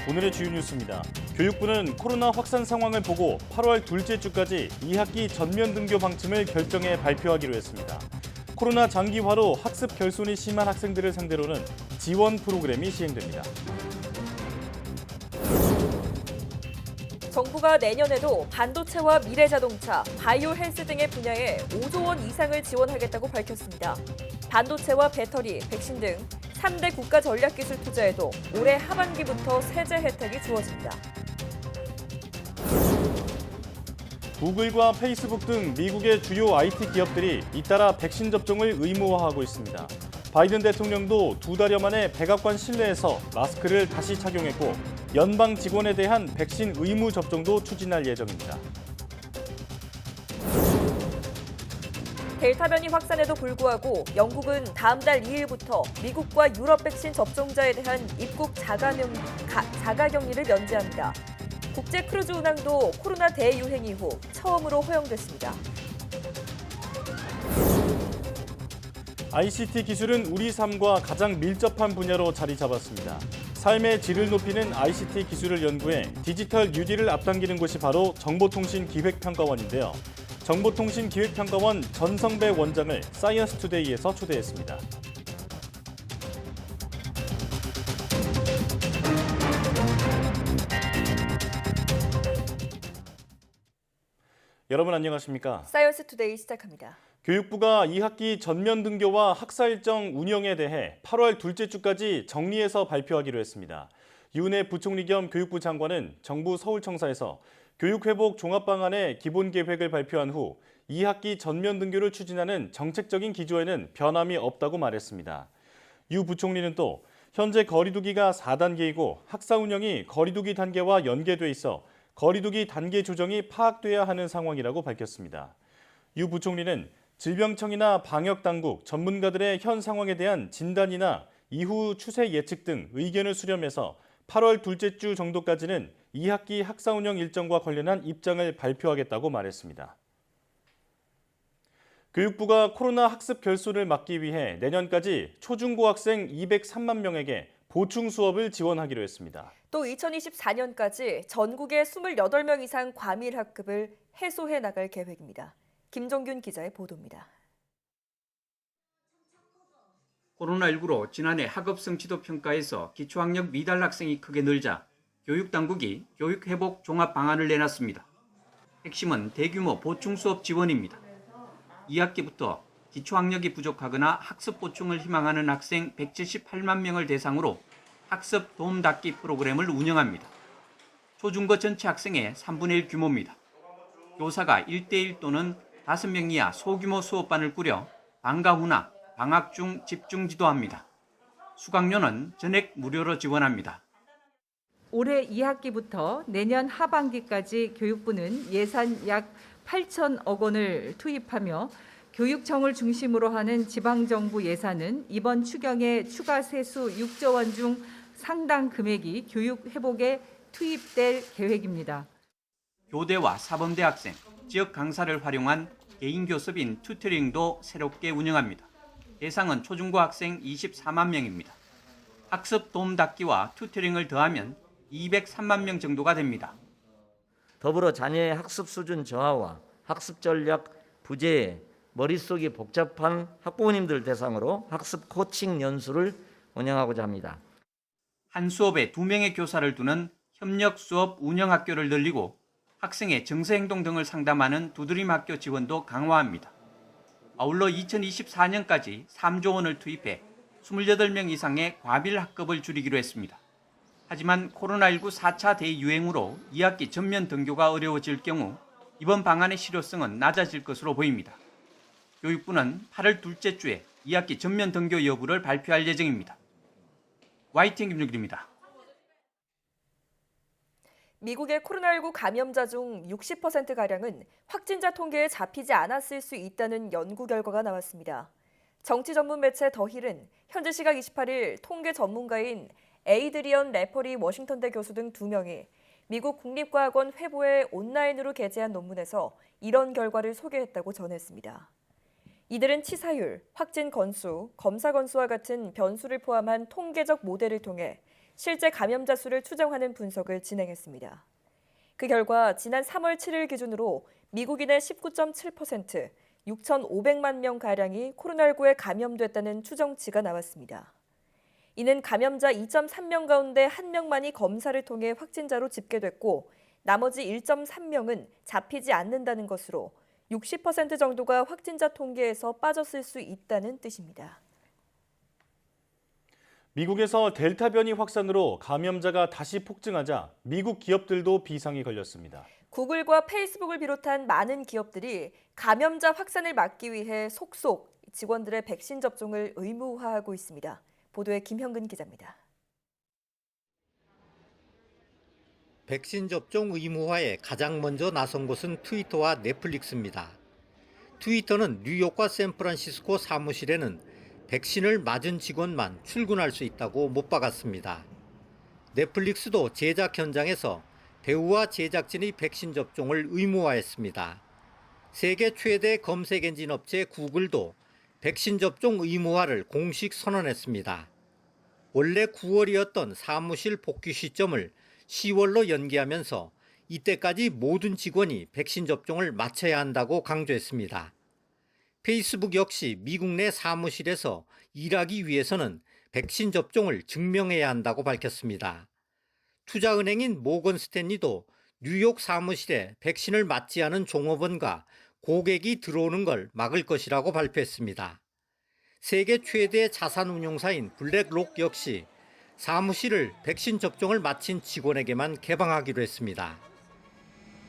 오늘의 주요 뉴스입니다. 교육부는 코로나 확산 상황을 보고 8월 둘째 주까지 2학기 전면 등교 방침을 결정해 발표하기로 했습니다. 코로나 장기화로 학습 결손이 심한 학생들을 상대로는 지원 프로그램이 시행됩니다. 정부가 내년에도 반도체와 미래자동차, 바이오 헬스 등의 분야에 5조 원 이상을 지원하겠다고 밝혔습니다. 반도체와 배터리, 백신 등 3대 국가 전략기술 투자에도 올해 하반기부터 세제 혜택이 주어집니다. 구글과 페이스북 등 미국의 주요 IT 기업들이 잇따라 백신 접종을 의무화하고 있습니다. 바이든 대통령도 2달여 만에 백악관 실내에서 마스크를 다시 착용했고 연방 직원에 대한 백신 의무 접종도 추진할 예정입니다. 델타 변이 확산에도 불구하고 영국은 다음 달 2일부터 미국과 유럽 백신 접종자에 대한 입국 자가격리를 면제합니다. 국제 크루즈 운항도 코로나 대유행 이후 처음으로 허용됐습니다. ICT 기술은 우리 삶과 가장 밀접한 분야로 자리 잡았습니다. 삶의 질을 높이는 ICT 기술을 연구해 디지털 뉴딜을 앞당기는 곳이 바로 정보통신기획평가원인데요. 정보통신기획평가원 전성배 원장을 사이언스 투데이에서 초대했습니다. 여러분 안녕하십니까? 사이언스 투데이 시작합니다. 교육부가 2학기 전면 등교와 학사 일정 운영에 대해 8월 둘째 주까지 정리해서 발표하기로 했습니다. 유은혜 부총리 겸 교육부 장관은 정부 서울청사에서 교육회복 종합방안의 기본 계획을 발표한 후 2학기 전면 등교를 추진하는 정책적인 기조에는 변함이 없다고 말했습니다. 유 부총리는 또 현재 거리두기가 4단계이고 학사 운영이 거리두기 단계와 연계돼 있어 거리두기 단계 조정이 파악돼야 하는 상황이라고 밝혔습니다. 유 부총리는 질병청이나 방역당국, 전문가들의 현 상황에 대한 진단이나 이후 추세 예측 등 의견을 수렴해서 8월 둘째 주 정도까지는 2학기 학사 운영 일정과 관련한 입장을 발표하겠다고 말했습니다. 교육부가 코로나 학습 결손을 막기 위해 내년까지 초중고학생 203만 명에게 보충 수업을 지원하기로 했습니다. 또 2024년까지 전국의 28명 이상 과밀 학급을 해소해 나갈 계획입니다. 김종균 기자의 보도입니다. 코로나19로 지난해 학업 성취도 평가에서 기초학력 미달 학생이 크게 늘자 교육당국이 교육회복 종합 방안을 내놨습니다. 핵심은 대규모 보충 수업 지원입니다. 2학기부터 기초학력이 부족하거나 학습 보충을 희망하는 학생 178만 명을 대상으로 학습 도움 닫기 프로그램을 운영합니다. 초중고 전체 학생의 3분의 1 규모입니다. 교사가 1대1 또는 5명 이하 소규모 수업반을 꾸려 방과 후나 방학 중 집중 지도합니다. 수강료는 전액 무료로 지원합니다. 올해 2학기부터 내년 하반기까지 교육부는 예산 약 8천억 원을 투입하며 교육청을 중심으로 하는 지방정부 예산은 이번 추경의 추가 세수 6조 원 중 상당 금액이 교육 회복에 투입될 계획입니다. 교대와 사범대학생, 지역 강사를 활용한 개인 교습인 튜터링도 새롭게 운영합니다. 대상은 초중고 학생 24만 명입니다. 학습 도움 닫기와 튜터링을 더하면 203만 명 정도가 됩니다. 더불어 자녀의 학습 수준 저하와 학습 전략 부재에 머릿속이 복잡한 학부모님들 대상으로 학습 코칭 연수를 운영하고자 합니다. 한 수업에 2명의 교사를 두는 협력 수업 운영 학교를 늘리고 학생의 정서행동 등을 상담하는 두드림 학교 지원도 강화합니다. 아울러 2024년까지 3조 원을 투입해 28명 이상의 과밀 학급을 줄이기로 했습니다. 하지만 코로나19 4차 대유행으로 2학기 전면 등교가 어려워질 경우 이번 방안의 실효성은 낮아질 것으로 보입니다. 교육부는 8월 둘째 주에 2학기 전면 등교 여부를 발표할 예정입니다. YTN 김종길입니다. 미국의 코로나19 감염자 중 60%가량은 확진자 통계에 잡히지 않았을 수 있다는 연구 결과가 나왔습니다. 정치 전문 매체 더힐은 현지 시각 28일 통계 전문가인 에이드리언 레퍼리 워싱턴대 교수 등 2명이 미국 국립과학원 회보에 온라인으로 게재한 논문에서 이런 결과를 소개했다고 전했습니다. 이들은 치사율, 확진 건수, 검사 건수와 같은 변수를 포함한 통계적 모델을 통해 실제 감염자 수를 추정하는 분석을 진행했습니다. 그 결과 지난 3월 7일 기준으로 미국인의 19.7%, 6,500만 명가량이 코로나19에 감염됐다는 추정치가 나왔습니다. 이는 감염자 2.3명 가운데 1명만이 검사를 통해 확진자로 집계됐고 나머지 1.3명은 잡히지 않는다는 것으로 60% 정도가 확진자 통계에서 빠졌을 수 있다는 뜻입니다. 미국에서 델타 변이 확산으로 감염자가 다시 폭증하자 미국 기업들도 비상이 걸렸습니다. 구글과 페이스북을 비롯한 많은 기업들이 감염자 확산을 막기 위해 속속 직원들의 백신 접종을 의무화하고 있습니다. 보도에 김형근 기자입니다. 백신 접종 의무화에 가장 먼저 나선 곳은 트위터와 넷플릭스입니다. 트위터는 뉴욕과 샌프란시스코 사무실에는 백신을 맞은 직원만 출근할 수 있다고 못 박았습니다. 넷플릭스도 제작 현장에서 배우와 제작진의 백신 접종을 의무화했습니다. 세계 최대 검색 엔진 업체 구글도 백신 접종 의무화를 공식 선언했습니다. 원래 9월이었던 사무실 복귀 시점을 10월로 연기하면서 이때까지 모든 직원이 백신 접종을 마쳐야 한다고 강조했습니다. 페이스북 역시 미국 내 사무실에서 일하기 위해서는 백신 접종을 증명해야 한다고 밝혔습니다. 투자은행인 모건 스탠리도 뉴욕 사무실에 백신을 맞지 않은 종업원과 고객이 들어오는 걸 막을 것이라고 발표했습니다. 세계 최대 자산운용사인 블랙록 역시 사무실을 백신 접종을 마친 직원에게만 개방하기로 했습니다.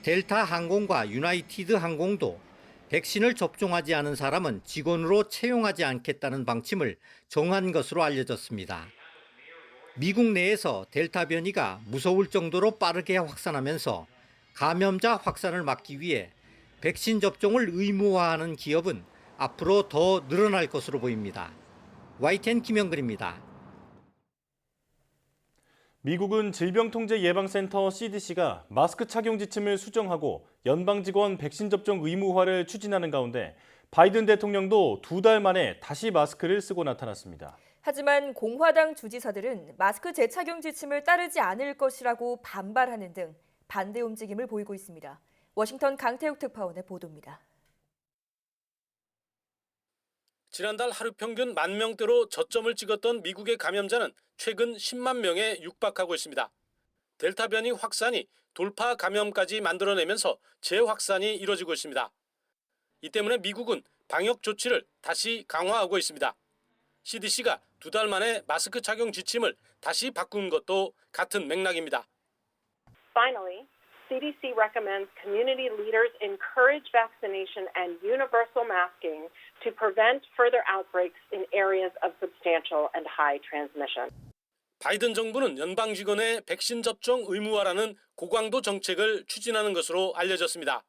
델타 항공과 유나이티드 항공도 백신을 접종하지 않은 사람은 직원으로 채용하지 않겠다는 방침을 정한 것으로 알려졌습니다. 미국 내에서 델타 변이가 무서울 정도로 빠르게 확산하면서 감염자 확산을 막기 위해 백신 접종을 의무화하는 기업은 앞으로 더 늘어날 것으로 보입니다. YTN 김영근입니다. 미국은 질병통제예방센터 CDC가 마스크 착용 지침을 수정하고 연방직원 백신 접종 의무화를 추진하는 가운데 바이든 대통령도 2달 만에 다시 마스크를 쓰고 나타났습니다. 하지만 공화당 주지사들은 마스크 재착용 지침을 따르지 않을 것이라고 반발하는 등 반대 움직임을 보이고 있습니다. 워싱턴 강태욱 특파원의 보도입니다. 지난달 하루 평균 10,000명대로 저점을 찍었던 미국의 감염자는 최근 10만 명에 육박하고 있습니다. 델타 변이 확산이 돌파 감염까지 만들어내면서 재확산이 이뤄지고 있습니다. 이 때문에 미국은 방역 조치를 다시 강화하고 있습니다. CDC가 2달 만에 마스크 착용 지침을 다시 바꾼 것도 같은 맥락입니다. Finally, CDC recommends community leaders encourage vaccination and universal masking to prevent further outbreaks in areas of substantial and high transmission. 바이든 정부는 연방 직원의 백신 접종 의무화라는 고강도 정책을 추진하는 것으로 알려졌습니다.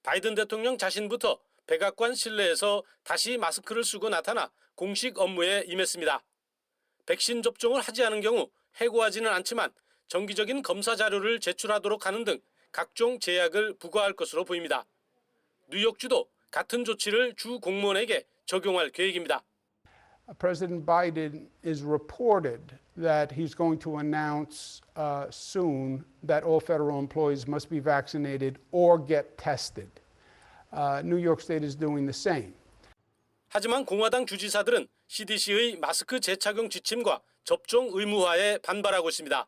바이든 대통령 자신부터 백악관 실내에서 다시 마스크를 쓰고 나타나 공식 업무에 임했습니다. 백신 접종을 하지 않은 경우 해고하지는 않지만 정기적인 검사 자료를 제출하도록 하는 등 각종 제약을 부과할 것으로 보입니다. 뉴욕주도 같은 조치를 주 공무원에게 적용할 계획입니다. President Biden is reported that he's going to announce soon that all federal employees must be vaccinated or get tested. New York State is doing the same. 하지만 공화당 주지사들은 CDC의 마스크 재착용 지침과 접종 의무화에 반발하고 있습니다.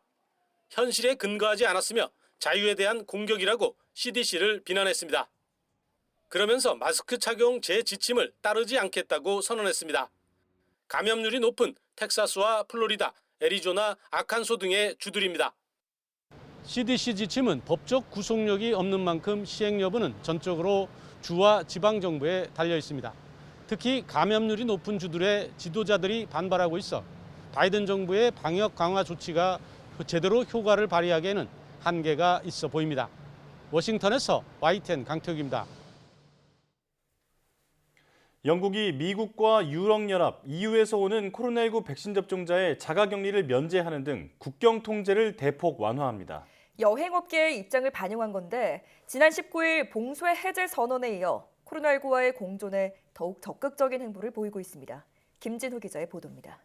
현실에 근거하지 않았으며 자유에 대한 공격이라고 CDC를 비난했습니다. 그러면서 마스크 착용 재지침을 따르지 않겠다고 선언했습니다. 감염률이 높은 텍사스와 플로리다, 애리조나, 아칸소 등의 주들입니다. CDC 지침은 법적 구속력이 없는 만큼 시행 여부는 전적으로 주와 지방정부에 달려 있습니다. 특히 감염률이 높은 주들의 지도자들이 반발하고 있어 바이든 정부의 방역 강화 조치가 제대로 효과를 발휘하기에는 한계가 있어 보입니다. 워싱턴에서 YTN 강태욱입니다. 영국이 미국과 유럽연합, EU에서 오는 코로나19 백신 접종자의 자가격리를 면제하는 등 국경 통제를 대폭 완화합니다. 여행업계의 입장을 반영한 건데 지난 19일 봉쇄 해제 선언에 이어 코로나19와의 공존에 더욱 적극적인 행보를 보이고 있습니다. 김진호 기자의 보도입니다.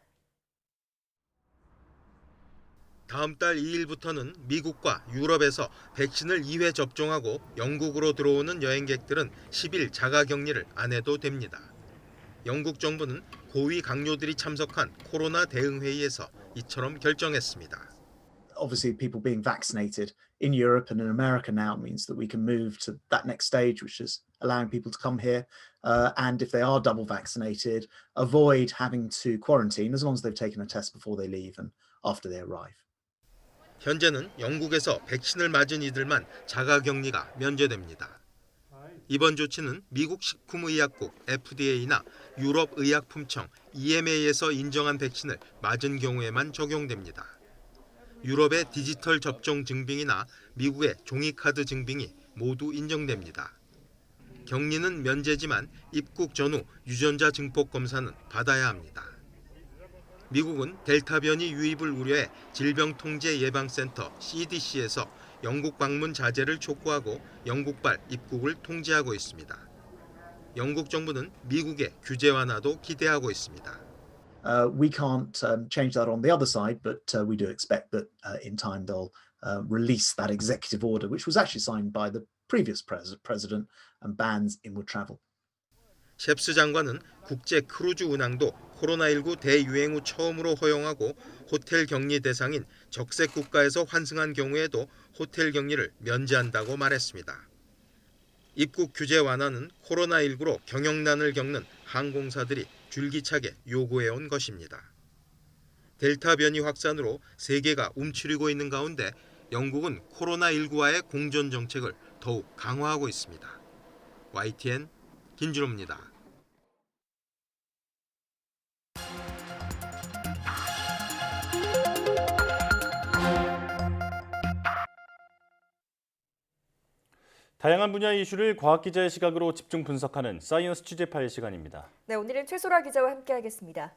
다음 달 2일부터는 미국과 유럽에서 백신을 2회 접종하고 영국으로 들어오는 여행객들은 10일 자가격리를 안 해도 됩니다. 영국 정부는 고위 강요들이 참석한 코로나 대응 회의에서 이처럼 결정했습니다. Obviously, people being vaccinated in Europe and in America now means that we can move to that next stage, which is allowing people to come here and if they are double vaccinated, avoid having to quarantine as long as they've taken a test before they leave and after they arrive. 현재는 영국에서 백신을 맞은 이들만 자가격리가 면제됩니다. 이번 조치는 미국 식품의약국 FDA나 유럽의약품청 EMA에서 인정한 백신을 맞은 경우에만 적용됩니다. 유럽의 디지털 접종 증빙이나 미국의 종이카드 증빙이 모두 인정됩니다. 격리는 면제지만 입국 전후 유전자 증폭 검사는 받아야 합니다. 미국은 델타 변이 유입을 우려해 질병통제예방센터 CDC에서 영국 방문 자제를 촉구하고 영국발 입국을 통제하고 있습니다. 영국 정부는 미국의 규제 완화도 기대하고 있습니다. We can't change that on the other side, but we do expect that in time they'll release that executive order, which was actually signed by the previous president and bans inward travel. 셰프스 장관은 국제 크루즈 운항도 코로나19 대유행 후 처음으로 허용하고 호텔 격리 대상인 적색 국가에서 환승한 경우에도 호텔 격리를 면제한다고 말했습니다. 입국 규제 완화는 코로나19로 경영난을 겪는 항공사들이 줄기차게 요구해온 것입니다. 델타 변이 확산으로 세계가 움츠리고 있는 가운데 영국은 코로나19와의 공존 정책을 더욱 강화하고 있습니다. YTN 김준호입니다. 다양한 분야의 이슈를 과학기자의 시각으로 집중 분석하는 사이언스 취재 파일 시간입니다. 네, 오늘은 최소라 기자와 함께하겠습니다.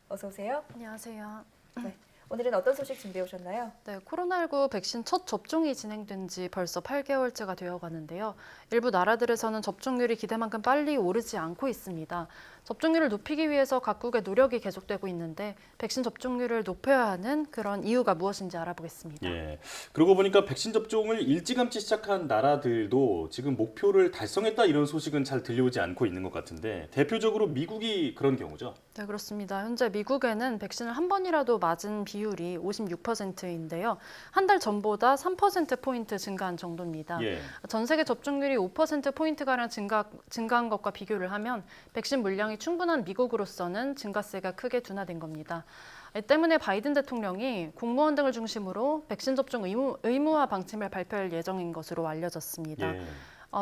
어서 오세요. 안녕하세요. 네, 오늘은 어떤 소식 준비해 오셨나요? 네, 코로나19 백신 첫 접종이 진행된 지 벌써 8개월째가 되어가는데요. 일부 나라들에서는 접종률이 기대만큼 빨리 오르지 않고 있습니다. 접종률을 높이기 위해서 각국의 노력이 계속되고 있는데 백신 접종률을 높여야 하는 그런 이유가 무엇인지 알아보겠습니다. 예, 그러고 보니까 백신 접종을 일찌감치 시작한 나라들도 지금 목표를 달성했다 이런 소식은 잘 들려오지 않고 있는 것 같은데 대표적으로 미국이 그런 경우죠? 네, 그렇습니다. 현재 미국에는 백신을 한 번이라도 맞은 비율이 56%인데요. 한 달 전보다 3%포인트 증가한 정도입니다. 예. 전 세계 접종률이 5%포인트가량 증가한 것과 비교를 하면 백신 물량이 충분한 미국으로서는 증가세가 크게 둔화된 겁니다. 이 때문에 바이든 대통령이 공무원 등을 중심으로 백신 접종 의무화 방침을 발표할 예정인 것으로 알려졌습니다. 예.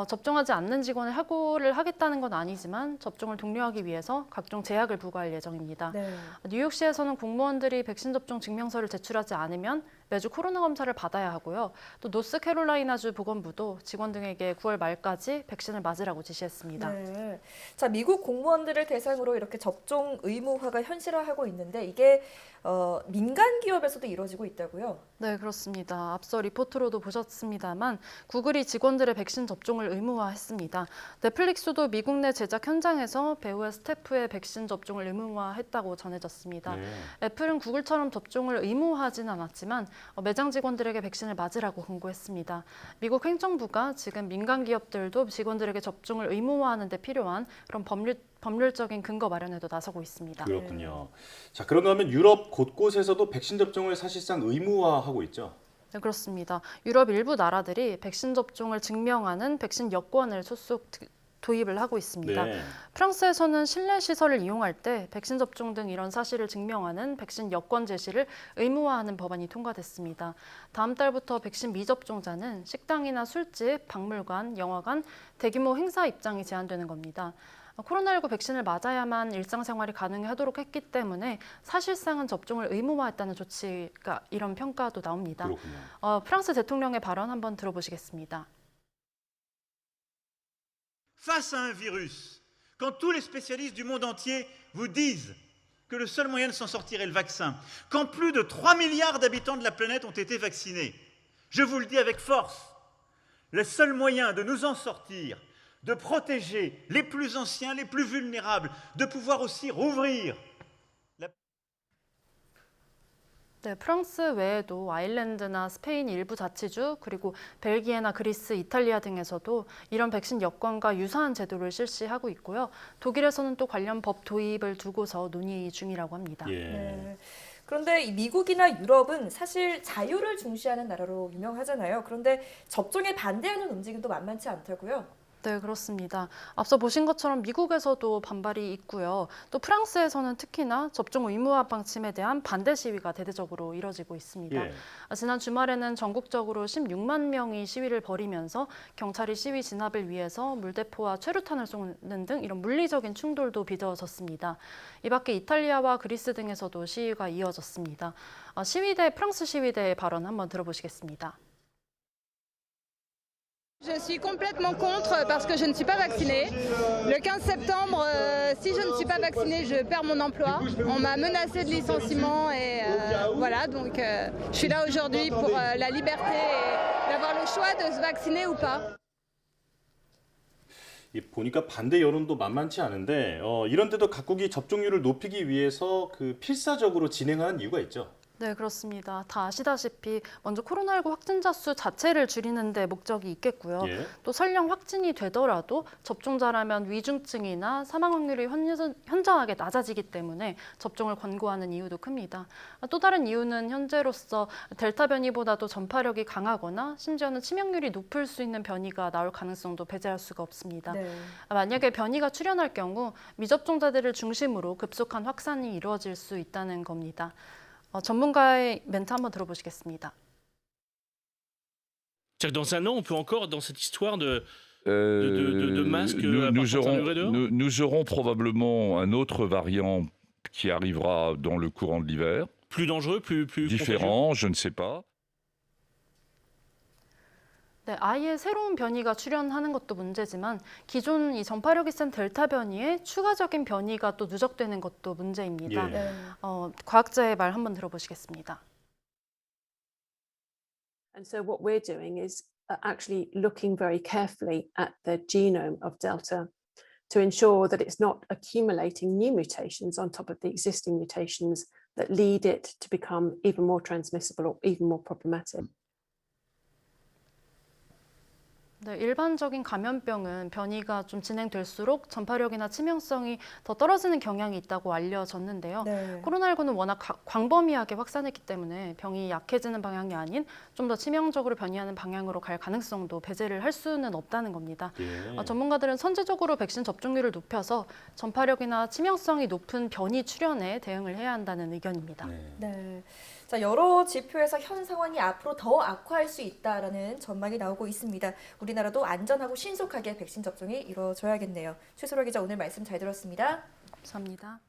접종하지 않는 직원을 해고를 하겠다는 건 아니지만 접종을 독려하기 위해서 각종 제약을 부과할 예정입니다. 네. 뉴욕시에서는 공무원들이 백신 접종 증명서를 제출하지 않으면 매주 코로나 검사를 받아야 하고요. 또 노스캐롤라이나주 보건부도 직원 등에게 9월 말까지 백신을 맞으라고 지시했습니다. 네. 자, 미국 공무원들을 대상으로 이렇게 접종 의무화가 현실화하고 있는데 이게 민간 기업에서도 이루어지고 있다고요? 네, 그렇습니다. 앞서 리포트로도 보셨습니다만 구글이 직원들의 백신 접종을 의무화했습니다. 넷플릭스도 미국 내 제작 현장에서 배우의 스태프의 백신 접종을 의무화했다고 전해졌습니다. 네. 애플은 구글처럼 접종을 의무화하진 않았지만 매장 직원들에게 백신을 맞으라고 권고했습니다. 미국 행정부가 지금 민간 기업들도 직원들에게 접종을 의무화하는 데 필요한 그런 법률적인 근거 마련에도 나서고 있습니다. 그렇군요. 자, 그런가 하면 유럽 곳곳에서도 백신 접종을 사실상 의무화하고 있죠? 네, 그렇습니다. 유럽 일부 나라들이 백신 접종을 증명하는 백신 여권을 속속 도입을 하고 있습니다. 네. 프랑스에서는 실내 시설을 이용할 때 백신 접종 등 이런 사실을 증명하는 백신 여권 제시를 의무화하는 법안이 통과됐습니다. 다음 달부터 백신 미접종자는 식당이나 술집, 박물관, 영화관, 대규모 행사 입장이 제한되는 겁니다. 코로나19 백신을 맞아야만 일상생활이 가능하도록 했기 때문에 사실상은 접종을 의무화했다는 조치가 이런 평가도 나옵니다. 그렇군요. 프랑스 대통령의 발언 한번 들어보시겠습니다. Face à un virus, quand tous les spécialistes du monde entier vous disent que le seul moyen de s'en sortir est le vaccin, quand plus de 3 milliards d'habitants de la planète ont été vaccinés, je vous le dis avec force, le seul moyen de nous en sortir, de protéger les plus anciens, les plus vulnérables, de pouvoir aussi rouvrir 네, 프랑스 외에도 아일랜드나 스페인 일부 자치주, 그리고 벨기에나 그리스, 이탈리아 등에서도 이런 백신 여권과 유사한 제도를 실시하고 있고요. 독일에서는 또 관련 법 도입을 두고서 논의 중이라고 합니다. 예. 네. 그런데 이 미국이나 유럽은 사실 자유를 중시하는 나라로 유명하잖아요. 그런데 접종에 반대하는 움직임도 만만치 않다고요? 네, 그렇습니다. 앞서 보신 것처럼 미국에서도 반발이 있고요. 또 프랑스에서는 특히나 접종 의무화 방침에 대한 반대 시위가 대대적으로 이뤄지고 있습니다. 예. 지난 주말에는 전국적으로 16만 명이 시위를 벌이면서 경찰이 시위 진압을 위해서 물대포와 최루탄을 쏘는 등 이런 물리적인 충돌도 빚어졌습니다. 이 밖에 이탈리아와 그리스 등에서도 시위가 이어졌습니다. 프랑스 시위대의 발언 한번 들어보시겠습니다. Je suis complètement contre parce que je ne suis pas vaccinée. Le 15 septembre, si je ne suis pas vaccinée, je perds mon emploi. On m'a menacé de licenciement et voilà, donc je suis là aujourd'hui pour la liberté et d'avoir le choix de se vacciner ou pas. 보니까 반대 여론도 만만치 않은데 이런 데도 각국이 접종률을 높이기 위해서 그 필사적으로 진행하는 이유가 있죠. 네, 그렇습니다. 다 아시다시피 먼저 코로나19 확진자 수 자체를 줄이는 데 목적이 있겠고요. 예. 또 설령 확진이 되더라도 접종자라면 위중증이나 사망 확률이 현저하게 낮아지기 때문에 접종을 권고하는 이유도 큽니다. 또 다른 이유는 현재로서 델타 변이보다도 전파력이 강하거나 심지어는 치명률이 높을 수 있는 변이가 나올 가능성도 배제할 수가 없습니다. 네. 만약에 변이가 출현할 경우 미접종자들을 중심으로 급속한 확산이 이루어질 수 있다는 겁니다. 전문가의 멘트 한번 들어보시겠습니다. Dans un an, on peut encore, dans cette histoire de masques, nous aurons probablement un autre variant qui arrivera dans le courant de l'hiver. plus dangereux, plus Différent, je ne sais pas. 네, 아예 새로운 변이가 출현하는 것도 문제지만 기존 이 전파력이 센 델타 변이에 추가적인 변이가 또 누적되는 것도 문제입니다. 예. 과학자의 말 한번 들어보시겠습니다. And so what we're doing is actually looking very carefully at the genome of Delta to ensure that it's not accumulating new mutations on top of the existing mutations that lead it to become even more transmissible or even more problematic. 네, 일반적인 감염병은 변이가 좀 진행될수록 전파력이나 치명성이 더 떨어지는 경향이 있다고 알려졌는데요. 네. 코로나19는 워낙 광범위하게 확산했기 때문에 병이 약해지는 방향이 아닌 좀 더 치명적으로 변이하는 방향으로 갈 가능성도 배제를 할 수는 없다는 겁니다. 예. 전문가들은 선제적으로 백신 접종률을 높여서 전파력이나 치명성이 높은 변이 출현에 대응을 해야 한다는 의견입니다. 네. 자, 여러 지표에서 현 상황이 앞으로 더 악화할 수 있다라는 전망이 나오고 있습니다. 우리나라도 안전하고 신속하게 백신 접종이 이루어져야겠네요. 최소라 기자 오늘 말씀 잘 들었습니다. 감사합니다.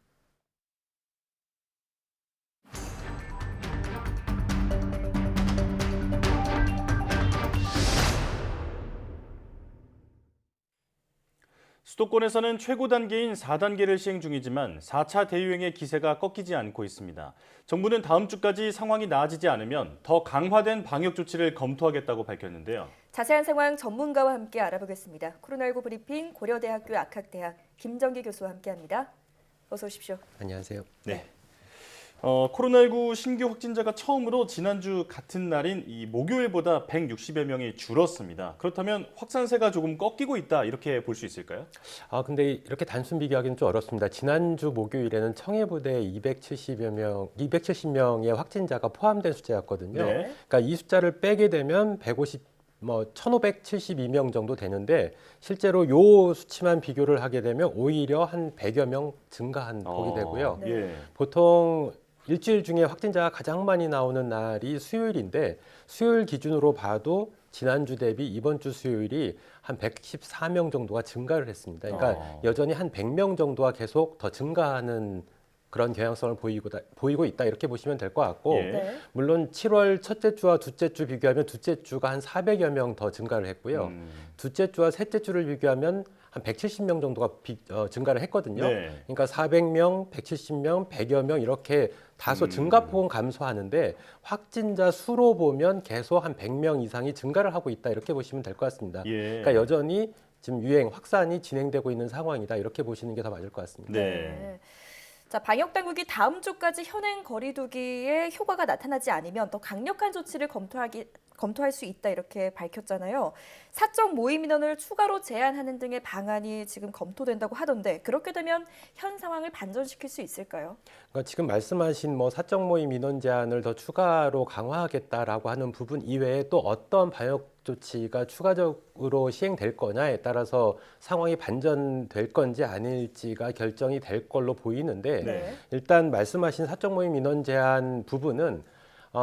수도권에서는 최고 단계인 4단계를 시행 중이지만 4차 대유행의 기세가 꺾이지 않고 있습니다. 정부는 다음 주까지 상황이 나아지지 않으면 더 강화된 방역 조치를 검토하겠다고 밝혔는데요. 자세한 상황 전문가와 함께 알아보겠습니다. 코로나19 브리핑 고려대학교 악학대학 김정기 교수와 함께합니다. 어서 오십시오. 안녕하세요. 네. 코로나19 신규 확진자가 처음으로 지난주 같은 날인 이 목요일보다 160여 명이 줄었습니다. 그렇다면 확산세가 조금 꺾이고 있다 이렇게 볼 수 있을까요? 근데 이렇게 단순 비교하기는 좀 어렵습니다. 지난주 목요일에는 청해부대 270명의 확진자가 포함된 숫자였거든요. 네. 그러니까 이 숫자를 빼게 되면 1,572명 정도 되는데 실제로 요 수치만 비교를 하게 되면 오히려 한 100여 명 증가한 폭이 되고요. 예. 보통 일주일 중에 확진자가 가장 많이 나오는 날이 수요일인데 수요일 기준으로 봐도 지난주 대비 이번 주 수요일이 한 114명 정도가 증가를 했습니다. 그러니까 여전히 한 100명 정도가 계속 더 증가하는 그런 경향성을 보이고 있다 이렇게 보시면 될 것 같고 예. 물론 7월 첫째 주와 둘째 주 비교하면 둘째 주가 한 400여 명 더 증가를 했고요. 둘째 주와 셋째 주를 비교하면 한 170명 정도가 증가를 했거든요. 네. 그러니까 400명, 170명, 100여 명 이렇게 다소 증가폭은 감소하는데 확진자 수로 보면 계속 한 100명 이상이 증가를 하고 있다 이렇게 보시면 될 것 같습니다. 예. 그러니까 여전히 지금 확산이 진행되고 있는 상황이다 이렇게 보시는 게 더 맞을 것 같습니다. 네. 자, 방역 당국이 다음 주까지 현행 거리두기에 효과가 나타나지 않으면 더 강력한 조치를 검토할 수 있다 이렇게 밝혔잖아요. 사적 모임 인원을 추가로 제한하는 등의 방안이 지금 검토된다고 하던데 그렇게 되면 현 상황을 반전시킬 수 있을까요? 그러니까 지금 말씀하신 뭐 사적 모임 인원 제한을 더 추가로 강화하겠다라고 하는 부분 이외에 또 어떤 방역 조치가 추가적으로 시행될 거냐에 따라서 상황이 반전될 건지 아닐지가 결정이 될 걸로 보이는데 네. 일단 말씀하신 사적 모임 인원 제한 부분은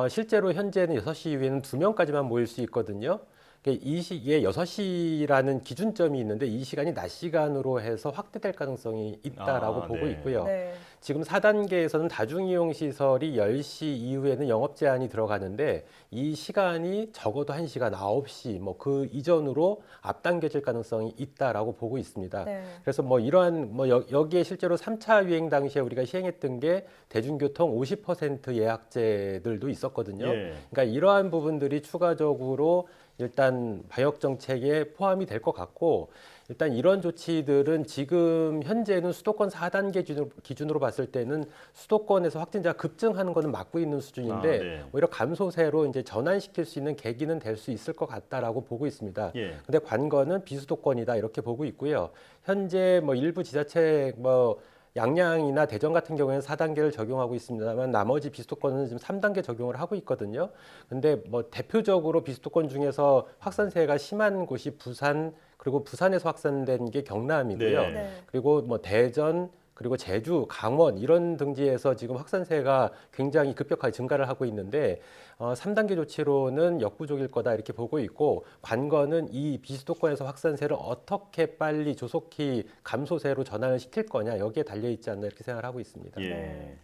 실제로 현재는 6시 이후에는 2명까지만 모일 수 있거든요. 이 시기에 6시라는 기준점이 있는데 이 시간이 낮 시간으로 해서 확대될 가능성이 있다라고 보고 네. 있고요. 네. 지금 4단계에서는 다중이용 시설이 10시 이후에는 영업 제한이 들어가는데 이 시간이 적어도 1시간 9시 뭐 그 이전으로 앞당겨질 가능성이 있다라고 보고 있습니다. 네. 그래서 뭐 이러한 뭐 여기에 실제로 3차 유행 당시에 우리가 시행했던 게 대중교통 50% 예약제들도 있었거든요. 예. 그러니까 이러한 부분들이 추가적으로 일단 방역 정책에 포함이 될 것 같고 일단 이런 조치들은 지금 현재는 수도권 4단계 기준으로 봤을 때는 수도권에서 확진자가 급증하는 것은 막고 있는 수준인데 네. 오히려 감소세로 이제 전환시킬 수 있는 계기는 될 수 있을 것 같다라고 보고 있습니다. 예. 근데 관건은 비수도권이다 이렇게 보고 있고요. 현재 뭐 일부 지자체 뭐 양양이나 대전 같은 경우에는 4단계를 적용하고 있습니다만 나머지 비수도권은 지금 3단계 적용을 하고 있거든요. 근데 뭐 대표적으로 비수도권 중에서 확산세가 심한 곳이 부산 그리고 부산에서 확산된 게 경남이고요. 네. 그리고 뭐 대전 그리고 제주, 강원 이런 등지에서 지금 확산세가 굉장히 급격하게 증가를 하고 있는데 3단계 조치로는 역부족일 거다 이렇게 보고 있고 관건은 이 비수도권에서 확산세를 어떻게 빨리 조속히 감소세로 전환을 시킬 거냐 여기에 달려 있지 않나 이렇게 생각을 하고 있습니다. 예.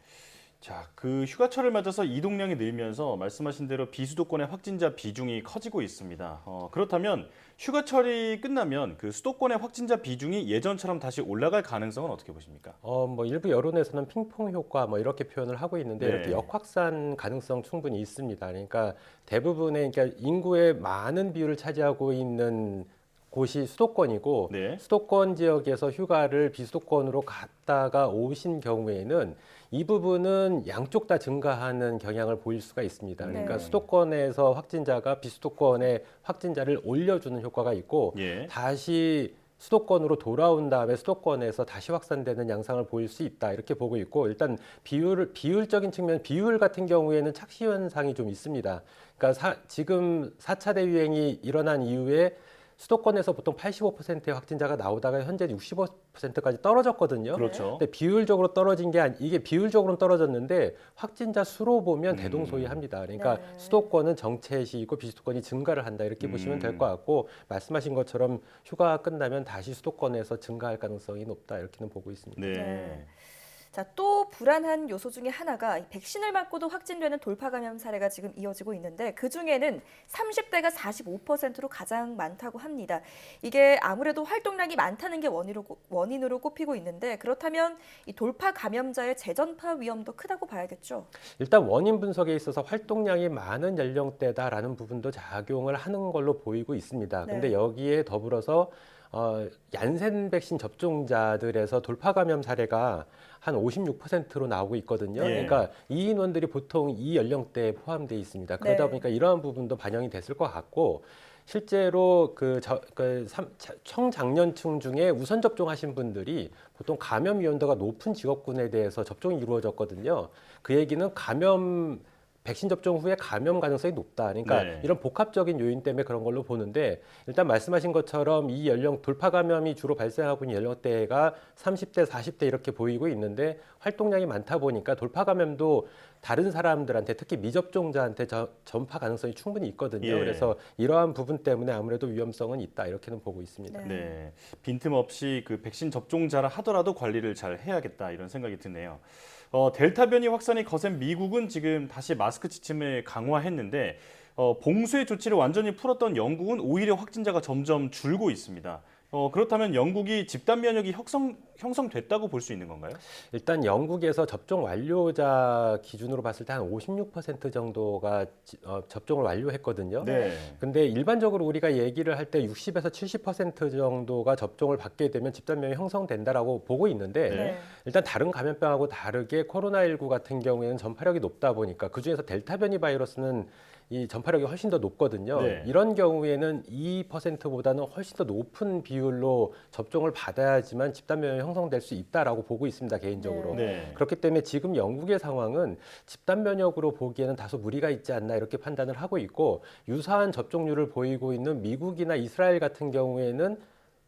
자, 그 휴가철을 맞아서 이동량이 늘면서 말씀하신 대로 비수도권의 확진자 비중이 커지고 있습니다. 그렇다면 휴가철이 끝나면 그 수도권의 확진자 비중이 예전처럼 다시 올라갈 가능성은 어떻게 보십니까? 뭐 일부 여론에서는 핑퐁 효과 뭐 이렇게 표현을 하고 있는데 네. 이렇게 역확산 가능성 충분히 있습니다. 그러니까 대부분의 그러니까 인구의 많은 비율을 차지하고 있는 곳이 수도권이고 네. 수도권 지역에서 휴가를 비수도권으로 갔다가 오신 경우에는 이 부분은 양쪽 다 증가하는 경향을 보일 수가 있습니다. 그러니까 네. 수도권에서 확진자가 비수도권의 확진자를 올려주는 효과가 있고 예. 다시 수도권으로 돌아온 다음에 수도권에서 다시 확산되는 양상을 보일 수 있다 이렇게 보고 있고 일단 비율적인 측면 비율 같은 경우에는 착시 현상이 좀 있습니다. 그러니까 지금 4차 대유행이 일어난 이후에 수도권에서 보통 85%의 확진자가 나오다가 현재 65%까지 떨어졌거든요. 그렇죠. 근데 비율적으로 떨어진 게 이게 비율적으로는 떨어졌는데 확진자 수로 보면 대동소이합니다. 그러니까 네. 수도권은 정체시이고 비수도권이 증가를 한다 이렇게 보시면 될 것 같고 말씀하신 것처럼 휴가 끝나면 다시 수도권에서 증가할 가능성이 높다 이렇게는 보고 있습니다. 네. 네. 자, 또 불안한 요소 중에 하나가 백신을 맞고도 확진되는 돌파 감염 사례가 지금 이어지고 있는데 그중에는 30대가 45%로 가장 많다고 합니다. 이게 아무래도 활동량이 많다는 게 원인으로 꼽히고 있는데 그렇다면 이 돌파 감염자의 재전파 위험도 크다고 봐야겠죠? 일단 원인 분석에 있어서 활동량이 많은 연령대다라는 부분도 작용을 하는 걸로 보이고 있습니다. 근데 네. 여기에 더불어서 얀센 백신 접종자들에서 돌파 감염 사례가 한 56%로 나오고 있거든요. 예. 그러니까 이 인원들이 보통 이 연령대에 포함되어 있습니다. 그러다 네. 보니까 이러한 부분도 반영이 됐을 것 같고 실제로 청장년층 중에 우선 접종하신 분들이 보통 감염 위험도가 높은 직업군에 대해서 접종이 이루어졌거든요. 그 얘기는 백신 접종 후에 감염 가능성이 높다. 그러니까 네. 이런 복합적인 요인 때문에 그런 걸로 보는데 일단 말씀하신 것처럼 이 돌파 감염이 주로 발생하고 있는 연령대가 30대, 40대 이렇게 보이고 있는데 활동량이 많다 보니까 돌파 감염도 다른 사람들한테 특히 미접종자한테 전파 가능성이 충분히 있거든요. 예. 그래서 이러한 부분 때문에 아무래도 위험성은 있다 이렇게는 보고 있습니다. 네. 빈틈없이 그 백신 접종자라 하더라도 관리를 잘 해야겠다 이런 생각이 드네요. 델타 변이 확산이 거센 미국은 지금 다시 마스크 지침을 강화했는데 봉쇄 조치를 완전히 풀었던 영국은 오히려 확진자가 점점 줄고 있습니다. 그렇다면 영국이 집단 면역이 형성됐다고 볼 수 있는 건가요? 일단 영국에서 접종 완료자 기준으로 봤을 때 한 56% 정도가 접종을 완료했거든요. 네. 근데 일반적으로 우리가 얘기를 할 때 60에서 70% 정도가 접종을 받게 되면 집단 면역이 형성된다라고 보고 있는데 네. 일단 다른 감염병하고 다르게 코로나19 같은 경우에는 전파력이 높다 보니까 그중에서 델타 변이 바이러스는 이 전파력이 훨씬 더 높거든요. 네. 이런 경우에는 2%보다는 훨씬 더 높은 비율로 접종을 받아야지만 집단 면역이 형성될 수 있다라고 보고 있습니다, 개인적으로. 네. 그렇기 때문에 지금 영국의 상황은 집단 면역으로 보기에는 다소 무리가 있지 않나 이렇게 판단을 하고 있고 유사한 접종률을 보이고 있는 미국이나 이스라엘 같은 경우에는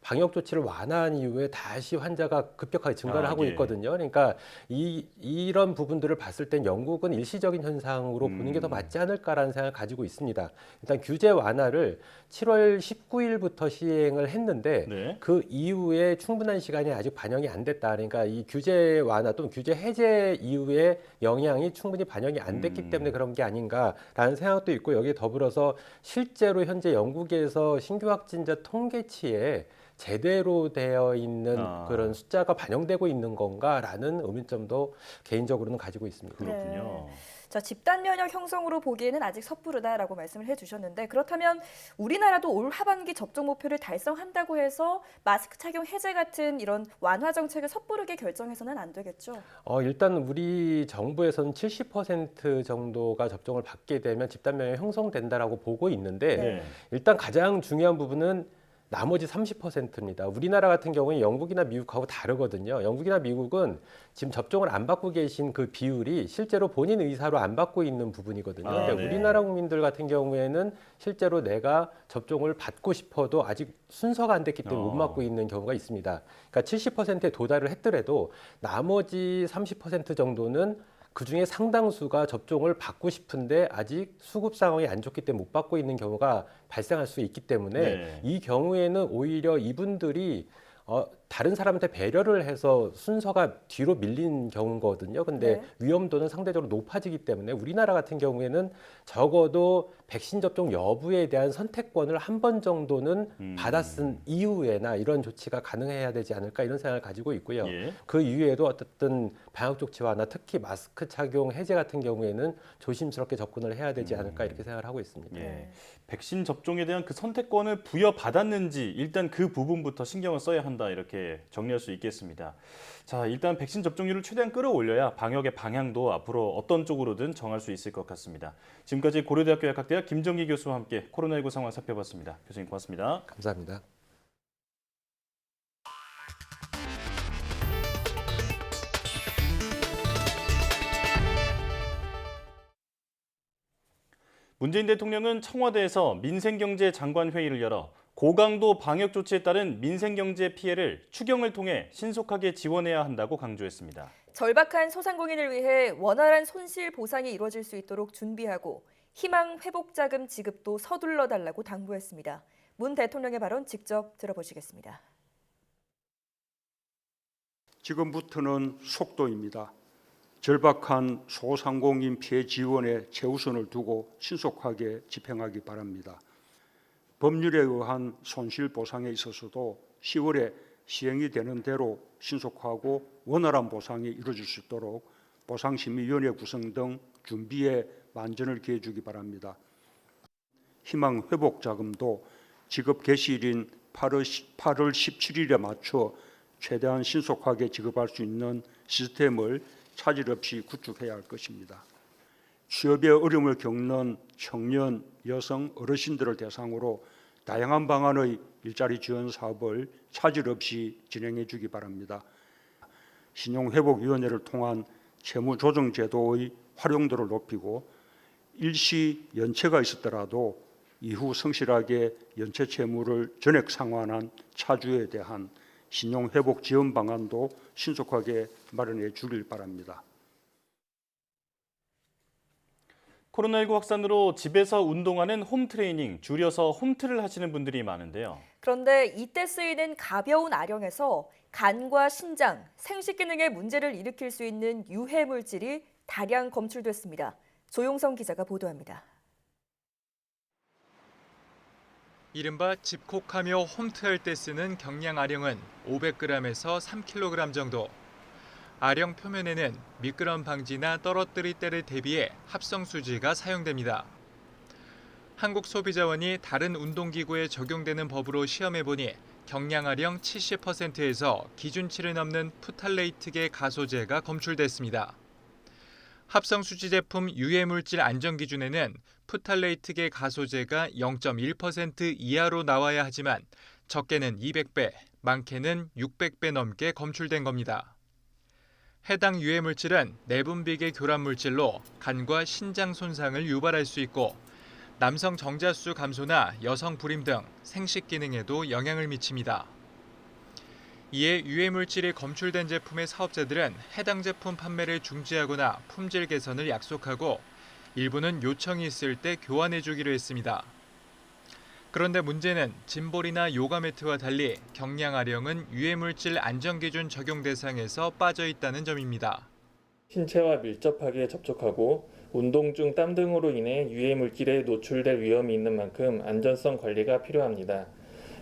방역 조치를 완화한 이후에 다시 환자가 급격하게 증가를 하고 예. 있거든요. 그러니까 이런 부분들을 봤을 땐 영국은 일시적인 현상으로 보는 게 더 맞지 않을까라는 생각을 가지고 있습니다. 일단 규제 완화를 7월 19일부터 시행을 했는데 네. 그 이후에 충분한 시간이 아직 반영이 안 됐다. 그러니까 이 규제 완화 또는 규제 해제 이후에 영향이 충분히 반영이 안 됐기 때문에 그런 게 아닌가라는 생각도 있고 여기에 더불어서 실제로 현재 영국에서 신규 확진자 통계치에 제대로 되어 있는 그런 숫자가 반영되고 있는 건가라는 의문점도 개인적으로는 가지고 있습니다. 그렇군요. 자, 집단 면역 형성으로 보기에는 아직 섣부르다라고 말씀을 해주셨는데 그렇다면 우리나라도 올 하반기 접종 목표를 달성한다고 해서 마스크 착용 해제 같은 이런 완화 정책을 섣부르게 결정해서는 안 되겠죠? 일단 우리 정부에서는 70% 정도가 접종을 받게 되면 집단 면역이 형성된다라고 보고 있는데 네. 일단 가장 중요한 부분은 나머지 30%입니다. 우리나라 같은 경우는 영국이나 미국하고 다르거든요. 영국이나 미국은 지금 접종을 안 받고 계신 그 비율이 실제로 본인 의사로 안 받고 있는 부분이거든요. 근데 네. 우리나라 국민들 같은 경우에는 실제로 내가 접종을 받고 싶어도 아직 순서가 안 됐기 때문에 못 맞고 있는 경우가 있습니다. 그러니까 70%에 도달을 했더라도 나머지 30% 정도는 그중에 상당수가 접종을 받고 싶은데 아직 수급 상황이 안 좋기 때문에 못 받고 있는 경우가 발생할 수 있기 때문에 네. 이 경우에는 오히려 이분들이 다른 사람한테 배려를 해서 순서가 뒤로 밀린 경우거든요. 근데 네. 위험도는 상대적으로 높아지기 때문에 우리나라 같은 경우에는 적어도 백신 접종 여부에 대한 선택권을 한 번 정도는 받았은 이후에나 이런 조치가 가능해야 되지 않을까 이런 생각을 가지고 있고요. 예. 그 이후에도 어쨌든 방역 조치 완화, 특히 마스크 착용 해제 같은 경우에는 조심스럽게 접근을 해야 되지 않을까 이렇게 생각을 하고 있습니다. 예. 백신 접종에 대한 그 선택권을 부여받았는지 일단 그 부분부터 신경을 써야 한다 이렇게 정리할 수 있겠습니다. 자, 일단 백신 접종률을 최대한 끌어올려야 방역의 방향도 앞으로 어떤 쪽으로든 정할 수 있을 것 같습니다. 지금까지 고려대학교 약학대학 김정기 교수와 함께 코로나19 상황 살펴봤습니다. 교수님 고맙습니다. 감사합니다. 문재인 대통령은 청와대에서 민생경제장관회의를 열어 고강도 방역 조치에 따른 민생경제 피해를 추경을 통해 신속하게 지원해야 한다고 강조했습니다. 절박한 소상공인을 위해 원활한 손실 보상이 이루어질 수 있도록 준비하고 희망 회복 자금 지급도 서둘러 달라고 당부했습니다. 문 대통령의 발언 직접 들어보시겠습니다. 지금부터는 속도입니다. 절박한 소상공인 피해 지원에 최우선을 두고 신속하게 집행하기 바랍니다. 법률에 의한 손실보상에 있어서도 10월에 시행이 되는 대로 신속하고 원활한 보상이 이루어질 수 있도록 보상심의위원회 구성 등 준비에 만전을 기해 주기 바랍니다. 희망회복자금도 지급 개시일인 8월 17일에 맞춰 최대한 신속하게 지급할 수 있는 시스템을 차질 없이 구축해야 할 것입니다. 취업에 어려움을 겪는 청년, 여성, 어르신들을 대상으로 다양한 방안의 일자리 지원 사업을 차질 없이 진행해 주기 바랍니다. 신용회복위원회를 통한 채무조정제도의 활용도를 높이고 일시 연체가 있었더라도 이후 성실하게 연체 채무를 전액 상환한 차주에 대한 신용회복 지원 방안도 신속하게 마련해 주길 바랍니다. 코로나19 확산으로 집에서 운동하는 홈트레이닝, 줄여서 홈트를 하시는 분들이 많은데요. 그런데 이때 쓰이는 가벼운 아령에서 간과 신장, 생식 기능에 문제를 일으킬 수 있는 유해 물질이 다량 검출됐습니다. 조용성 기자가 보도합니다. 이른바 집콕하며 홈트할 때 쓰는 경량 아령은 500g에서 3kg 정도. 아령 표면에는 미끄럼 방지나 떨어뜨릴 때를 대비해 합성 수지가 사용됩니다. 한국소비자원이 다른 운동기구에 적용되는 법으로 시험해보니 경량 아령 70%에서 기준치를 넘는 푸탈레이트계 가소제가 검출됐습니다. 합성 수지 제품 유해물질 안전기준에는 푸탈레이트계 가소제가 0.1% 이하로 나와야 하지만 적게는 200배, 많게는 600배 넘게 검출된 겁니다. 해당 유해물질은 내분비계 교란물질로 간과 신장 손상을 유발할 수 있고 남성 정자수 감소나 여성 불임 등 생식 기능에도 영향을 미칩니다. 이에 유해물질이 검출된 제품의 사업자들은 해당 제품 판매를 중지하거나 품질 개선을 약속하고 일부는 요청이 있을 때 교환해 주기로 했습니다. 그런데 문제는 짐볼이나 요가 매트와 달리 경량 아령은 유해물질 안전기준 적용 대상에서 빠져 있다는 점입니다. 신체와 밀접하게 접촉하고 운동 중 땀 등으로 인해 유해물질에 노출될 위험이 있는 만큼 안전성 관리가 필요합니다.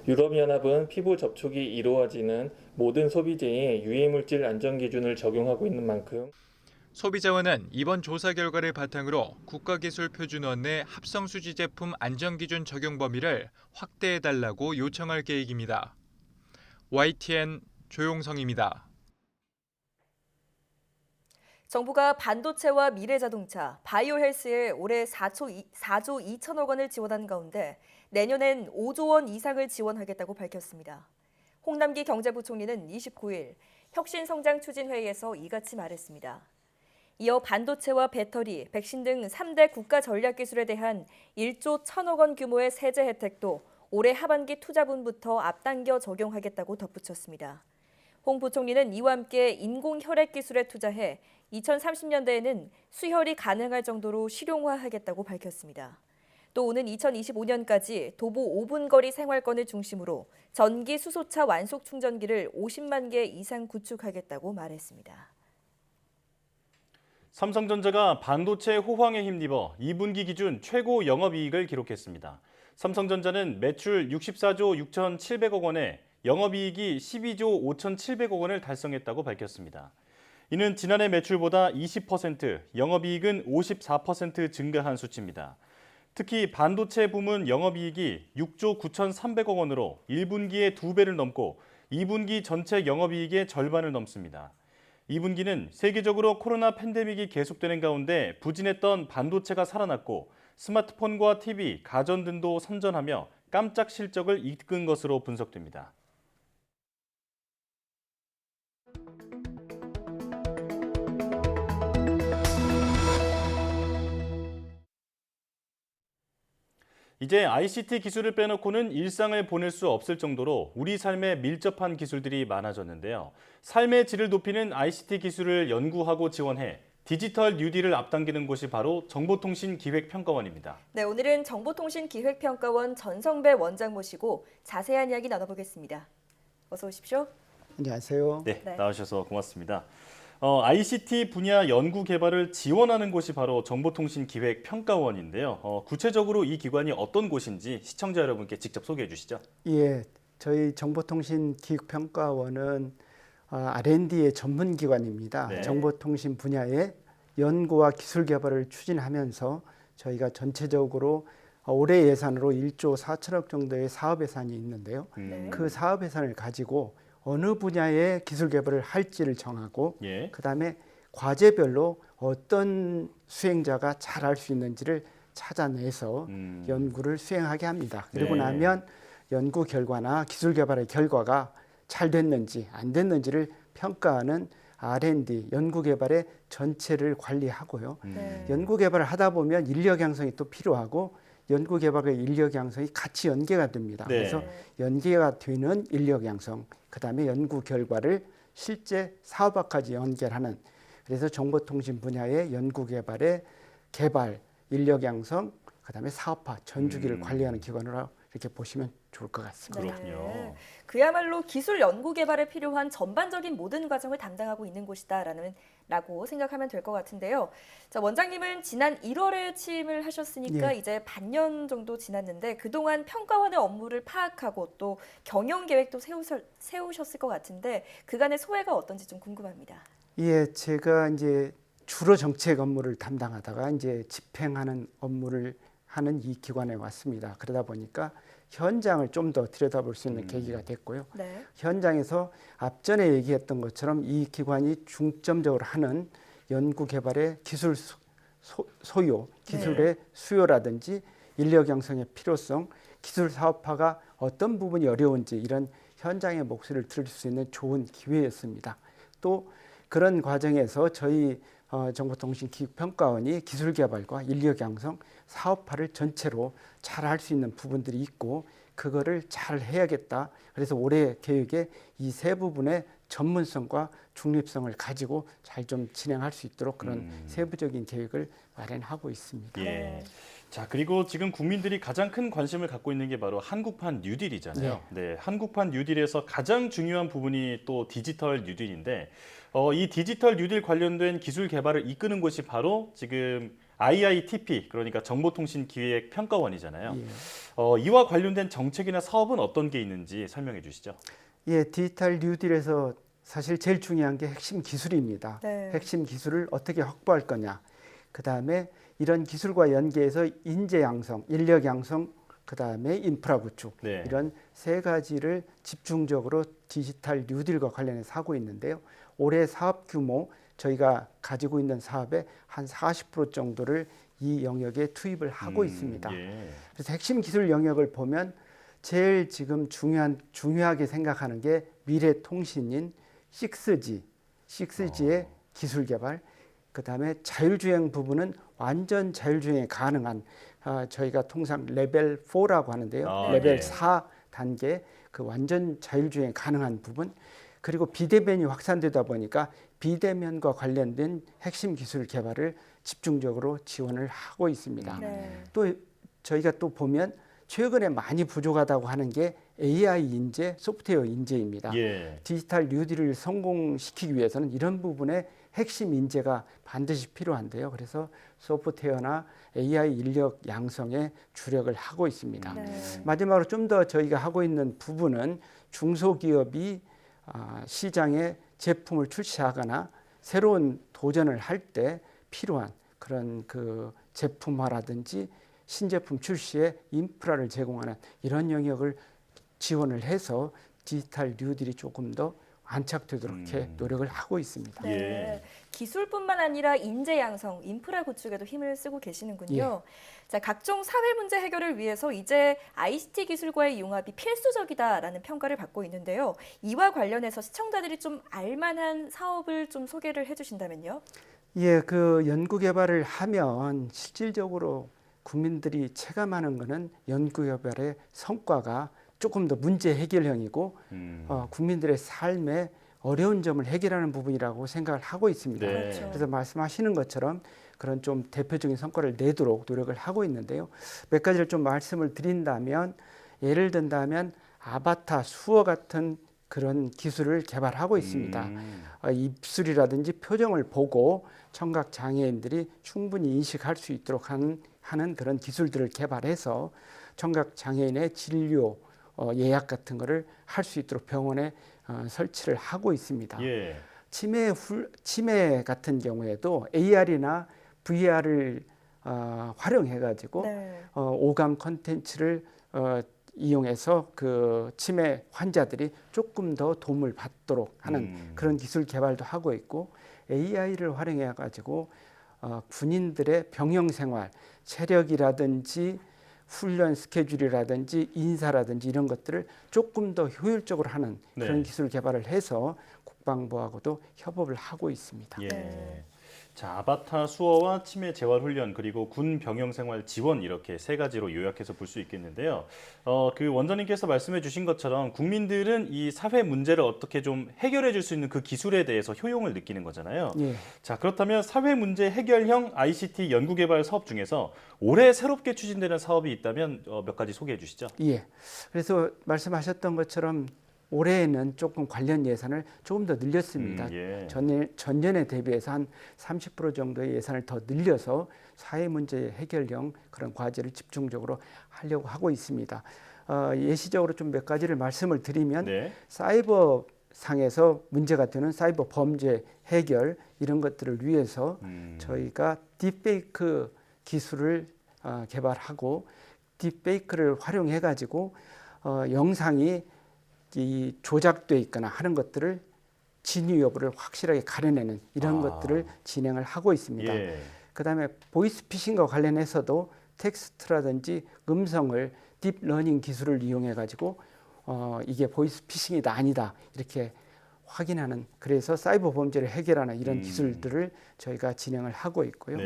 유럽연합은 피부 접촉이 이루어지는 모든 소비재에 유해물질 안전기준을 적용하고 있는 만큼 소비자원은 이번 조사 결과를 바탕으로 국가기술표준원 내 합성수지 제품 안전기준 적용 범위를 확대해달라고 요청할 계획입니다. YTN 조용성입니다. 정부가 반도체와 미래자동차, 바이오헬스에 올해 4조 2천억 원을 지원한 가운데 내년엔 5조 원 이상을 지원하겠다고 밝혔습니다. 홍남기 경제부총리는 29일 혁신성장추진회의에서 이같이 말했습니다. 이어 반도체와 배터리, 백신 등 3대 국가 전략기술에 대한 1조 1천억 원 규모의 세제 혜택도 올해 하반기 투자분부터 앞당겨 적용하겠다고 덧붙였습니다. 홍 부총리는 이와 함께 인공혈액 기술에 투자해 2030년대에는 수혈이 가능할 정도로 실용화하겠다고 밝혔습니다. 또 오는 2025년까지 도보 5분 거리 생활권을 중심으로 전기 수소차 완속 충전기를 50만 개 이상 구축하겠다고 말했습니다. 삼성전자가 반도체 호황에 힘입어 2분기 기준 최고 영업이익을 기록했습니다. 삼성전자는 매출 64조 6,700억 원에 영업이익이 12조 5,700억 원을 달성했다고 밝혔습니다. 이는 지난해 매출보다 20%, 영업이익은 54% 증가한 수치입니다. 특히 반도체 부문 영업이익이 6조 9,300억 원으로 1분기에 2배를 넘고 2분기 전체 영업이익의 절반을 넘습니다. 2분기는 세계적으로 코로나 팬데믹이 계속되는 가운데 부진했던 반도체가 살아났고 스마트폰과 TV, 가전 등도 선전하며 깜짝 실적을 이끈 것으로 분석됩니다. 이제 ICT 기술을 빼놓고는 일상을 보낼 수 없을 정도로 우리 삶에 밀접한 기술들이 많아졌는데요. 삶의 질을 높이는 ICT 기술을 연구하고 지원해 디지털 뉴딜을 앞당기는 곳이 바로 정보통신기획평가원입니다. 네, 오늘은 정보통신기획평가원 전성배 원장 모시고 자세한 이야기 나눠보겠습니다. 어서 오십시오. 안녕하세요. 네, 나와주셔서 고맙습니다. ICT 분야 연구 개발을 지원하는 곳이 바로 정보통신기획평가원인데요. 구체적으로 이 기관이 어떤 곳인지 시청자 여러분께 직접 소개해 주시죠. 예, 저희 정보통신기획평가원은 R&D의 전문기관입니다. 네. 정보통신 분야의 연구와 기술 개발을 추진하면서 저희가 전체적으로 올해 예산으로 1조 4천억 정도의 사업 예산이 있는데요. 그 사업 예산을 가지고 어느 분야의 기술 개발을 할지를 정하고 그다음에 과제별로 어떤 수행자가 잘할 수 있는지를 찾아내서 연구를 수행하게 합니다. 그리고 나면 연구 결과나 기술 개발의 결과가 잘 됐는지 안 됐는지를 평가하는 R&D, 연구 개발의 전체를 관리하고요. 연구 개발을 하다 보면 인력 양성이 또 필요하고 연구 개발과 인력 양성이 같이 연계가 됩니다. 그래서 연계가 되는 인력 양성, 그다음에 연구 결과를 실제 사업화까지 연결하는, 그래서 정보통신 분야의 연구 개발의 개발, 인력 양성, 그다음에 사업화, 전주기를 관리하는 기관으로 이렇게 보시면 좋을 것 같습니다. 그렇군요. 그야말로 기술 연구 개발에 필요한 전반적인 모든 과정을 담당하고 있는 곳이다라는 라고 생각하면 될 것 같은데요. 자, 원장님은 지난 1월에 취임을 하셨으니까 이제 반년 정도 지났는데 그동안 평가원의 업무를 파악하고 또 경영 계획도 세우셨을 것 같은데 그간의 소회가 어떤지 좀 궁금합니다. 예, 제가 이제 주로 정책 업무를 담당하다가 이제 집행하는 업무를 하는 이 기관에 왔습니다. 그러다 보니까 현장을 좀 더 들여다볼 수 있는 계기가 됐고요. 네. 현장에서 앞전에 얘기했던 것처럼 이 기관이 중점적으로 하는 연구 개발의 기술 소요, 기술의 수요라든지 인력 양성의 필요성, 기술 사업화가 어떤 부분이 어려운지 이런 현장의 목소리를 들을 수 있는 좋은 기회였습니다. 또 그런 과정에서 저희 정보통신기획평가원이 기술 개발과 인력 양성, 사업화를 전체로 잘 할 수 있는 부분들이 있고 그거를 잘 해야겠다. 그래서 올해 계획에 이 세 부분의 전문성과 중립성을 가지고 잘 좀 진행할 수 있도록 그런 세부적인 계획을 마련하고 있습니다. 예. 자, 그리고 지금 국민들이 가장 큰 관심을 갖고 있는 게 바로 한국판 뉴딜이잖아요. 네, 한국판 뉴딜에서 가장 중요한 부분이 또 디지털 뉴딜인데 이 디지털 뉴딜 관련된 기술 개발을 이끄는 곳이 바로 지금 IITP, 그러니까 정보통신기획평가원이잖아요. 이와 관련된 정책이나 사업은 어떤 게 있는지 설명해 주시죠. 예, 디지털 뉴딜에서 사실 제일 중요한 게 핵심 기술입니다. 네. 핵심 기술을 어떻게 확보할 거냐. 그다음에 이런 기술과 연계해서 인재 양성, 인력 양성, 그다음에 인프라 구축 이런 세 가지를 집중적으로 디지털 뉴딜과 관련해서 하고 있는데요. 올해 사업 규모 저희가 가지고 있는 사업의 한 40% 정도를 이 영역에 투입을 하고 있습니다. 그래서 핵심 기술 영역을 보면 제일 지금 중요하게 생각하는 게 미래 통신인 6G의 기술 개발, 그다음에 자율주행 부분은 완전 자율주행이 가능한 저희가 통상 레벨 4라고 하는데요. 레벨 4단계 그 완전 자율주행 가능한 부분, 그리고 비대면이 확산되다 보니까 비대면과 관련된 핵심 기술 개발을 집중적으로 지원을 하고 있습니다. 또 저희가 또 보면 최근에 많이 부족하다고 하는 게 AI 인재, 소프트웨어 인재입니다. 디지털 뉴딜을 성공시키기 위해서는 이런 부분에 핵심 인재가 반드시 필요한데요. 그래서 소프트웨어나 AI 인력 양성에 주력을 하고 있습니다. 마지막으로 좀 더 저희가 하고 있는 부분은 중소기업이 시장에 제품을 출시하거나 새로운 도전을 할 때 필요한 그런 그 제품화라든지 신제품 출시에 인프라를 제공하는 이런 영역을 지원을 해서 디지털 뉴딜이 조금 더 안착되도록 이렇게 노력을 하고 있습니다. 네. 기술뿐만 아니라 인재 양성, 인프라 구축에도 힘을 쓰고 계시는군요. 자, 각종 사회 문제 해결을 위해서 이제 ICT 기술과의 융합이 필수적이다라는 평가를 받고 있는데요. 이와 관련해서 시청자들이 좀 알만한 사업을 좀 소개를 해주신다면요. 예, 그 연구 개발을 하면 실질적으로 국민들이 체감하는 것은 연구 개발의 성과가 조금 더 문제 해결형이고 국민들의 삶에 어려운 점을 해결하는 부분이라고 생각을 하고 있습니다. 그래서 말씀하시는 것처럼 그런 좀 대표적인 성과를 내도록 노력을 하고 있는데요. 몇 가지를 좀 말씀을 드린다면 예를 든다면 아바타 수어 같은 그런 기술을 개발하고 있습니다. 입술이라든지 표정을 보고 청각 장애인들이 충분히 인식할 수 있도록 하는 그런 기술들을 개발해서 청각 장애인의 진료 예약 같은 거를 할 수 있도록 병원에 설치를 하고 있습니다. 치매 같은 경우에도 AR이나 VR을 활용해 가지고 오감 콘텐츠를 이용해서 그 치매 환자들이 조금 더 도움을 받도록 하는 그런 기술 개발도 하고 있고 AI를 활용해 가지고 군인들의 병영 생활, 체력이라든지 훈련 스케줄이라든지 인사라든지 이런 것들을 조금 더 효율적으로 하는 그런 기술 개발을 해서 국방부하고도 협업을 하고 있습니다. 자, 아바타 수어와 치매 재활 훈련 그리고 군 병영 생활 지원 이렇게 세 가지로 요약해서 볼 수 있겠는데요. 그 원장님께서 말씀해 주신 것처럼 국민들은 이 사회 문제를 어떻게 좀 해결해 줄 수 있는 그 기술에 대해서 효용을 느끼는 거잖아요. 자, 그렇다면 사회 문제 해결형 ICT 연구 개발 사업 중에서 올해 새롭게 추진되는 사업이 있다면 몇 가지 소개해 주시죠. 그래서 말씀하셨던 것처럼 올해에는 조금 관련 예산을 조금 더 늘렸습니다. 전년에 대비해서 한 30% 정도의 예산을 더 늘려서 사회 문제 해결형 그런 과제를 집중적으로 하려고 하고 있습니다. 예시적으로 좀 몇 가지를 말씀을 드리면 사이버 상에서 문제가 되는 사이버 범죄 해결 이런 것들을 위해서 저희가 딥페이크 기술을 개발하고 딥페이크를 활용해 가지고 영상이 이 조작돼 있거나 하는 것들을 진위 여부를 확실하게 가려내는 이런 것들을 진행을 하고 있습니다. 그다음에 보이스피싱과 관련해서도 텍스트라든지 음성을 딥러닝 기술을 이용해 가지고 이게 보이스피싱이다 아니다 이렇게 확인하는 그래서 사이버 범죄를 해결하는 이런 기술들을 저희가 진행을 하고 있고요.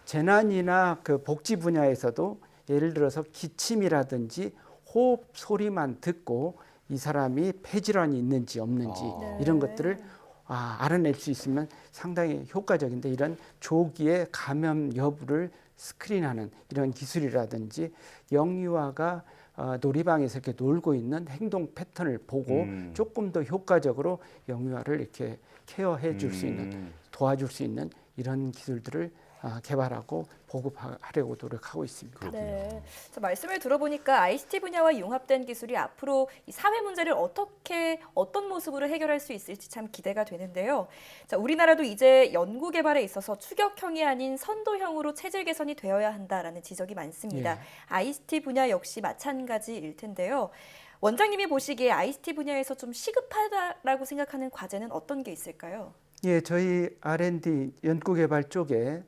재난이나 그 복지 분야에서도 예를 들어서 기침이라든지 호흡 소리만 듣고 이 사람이 폐질환이 있는지 없는지 이런 것들을 알아낼 수 있으면 상당히 효과적인데 이런 조기에 감염 여부를 스크린하는 이런 기술이라든지 영유아가 놀이방에서 이렇게 놀고 있는 행동 패턴을 보고 조금 더 효과적으로 영유아를 이렇게 케어해 줄 수 있는 도와줄 수 있는 이런 기술들을 개발하고 보급하려고 노력하고 있습니다. 네. 자, 말씀을 들어보니까 ICT 분야와 융합된 기술이 앞으로 이 사회 문제를 어떤 모습으로 해결할 수 있을지 참 기대가 되는데요. 자, 우리나라도 이제 연구 개발에 있어서 추격형이 아닌 선도형으로 체질 개선이 되어야 한다라는 지적이 많습니다. ICT 분야 역시 마찬가지일 텐데요. 원장님이 보시기에 ICT 분야에서 좀 시급하다라고 생각하는 과제는 어떤 게 있을까요? 예, 저희 R&D 연구개발 쪽에